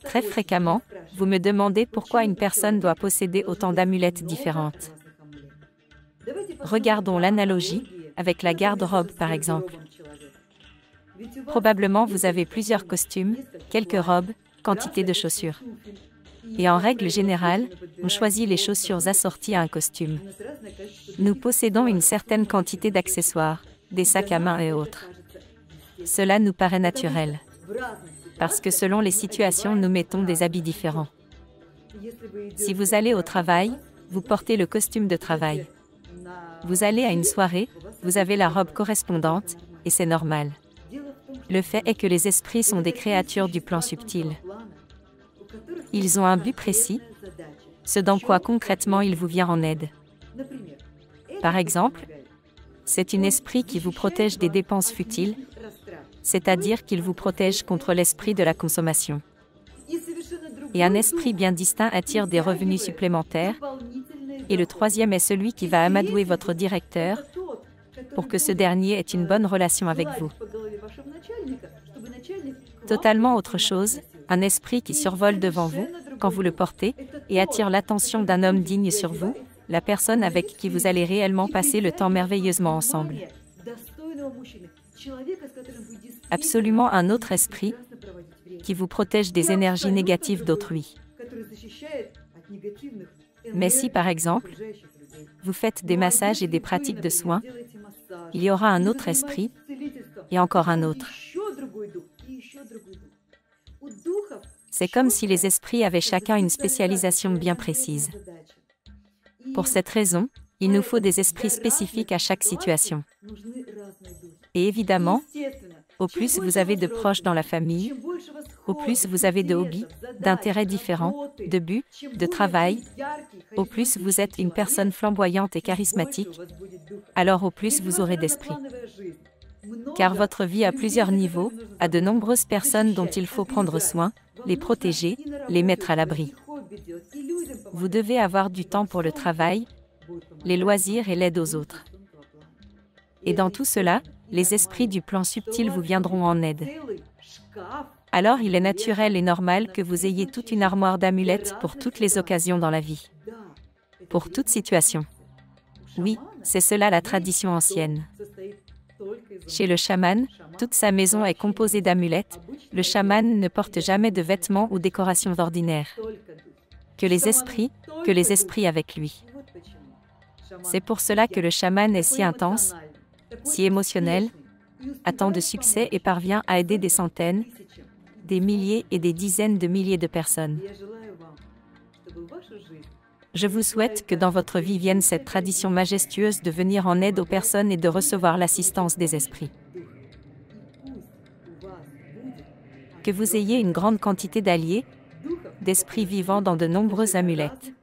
Très fréquemment, vous me demandez pourquoi une personne doit posséder autant d'amulettes différentes. Regardons l'analogie avec la garde-robe par exemple. Probablement vous avez plusieurs costumes, quelques robes, quantité de chaussures. Et en règle générale, on choisit les chaussures assorties à un costume. Nous possédons une certaine quantité d'accessoires, des sacs à main et autres. Cela nous paraît naturel. Parce que selon les situations, nous mettons des habits différents. Si vous allez au travail, vous portez le costume de travail. Vous allez à une soirée, vous avez la robe correspondante, et c'est normal. Le fait est que les esprits sont des créatures du plan subtil. Ils ont un but précis, ce dans quoi concrètement il vous vient en aide. Par exemple, c'est un esprit qui vous protège des dépenses futiles, c'est-à-dire qu'il vous protège contre l'esprit de la consommation. Et un esprit bien distinct attire des revenus supplémentaires. Et le troisième est celui qui va amadouer votre directeur pour que ce dernier ait une bonne relation avec vous. Totalement autre chose, un esprit qui survole devant vous, quand vous le portez, et attire l'attention d'un homme digne sur vous, la personne avec qui vous allez réellement passer le temps merveilleusement ensemble. Absolument un autre esprit qui vous protège des énergies négatives d'autrui. Mais si, par exemple, vous faites des massages et des pratiques de soins, il y aura un autre esprit, et encore un autre. C'est comme si les esprits avaient chacun une spécialisation bien précise. Pour cette raison, il nous faut des esprits spécifiques à chaque situation. Et évidemment, au plus vous avez de proches dans la famille, au plus vous avez de hobbies, d'intérêts différents, de buts, de travail, au plus vous êtes une personne flamboyante et charismatique, alors au plus vous aurez d'esprit. Car votre vie a plusieurs niveaux, a de nombreuses personnes dont il faut prendre soin, les protéger, les mettre à l'abri. Vous devez avoir du temps pour le travail, les loisirs et l'aide aux autres. Et dans tout cela, les esprits du plan subtil vous viendront en aide. Alors il est naturel et normal que vous ayez toute une armoire d'amulettes pour toutes les occasions dans la vie. Pour toute situation. Oui, c'est cela la tradition ancienne. Chez le chaman, toute sa maison est composée d'amulettes. Le chaman ne porte jamais de vêtements ou décorations ordinaires. Que les esprits avec lui. C'est pour cela que le chaman est si intense, si émotionnel, a tant de succès et parvient à aider des centaines, des milliers et des dizaines de milliers de personnes. Je vous souhaite que dans votre vie vienne cette tradition majestueuse de venir en aide aux personnes et de recevoir l'assistance des esprits. Que vous ayez une grande quantité d'alliés, d'esprits vivants dans de nombreuses amulettes.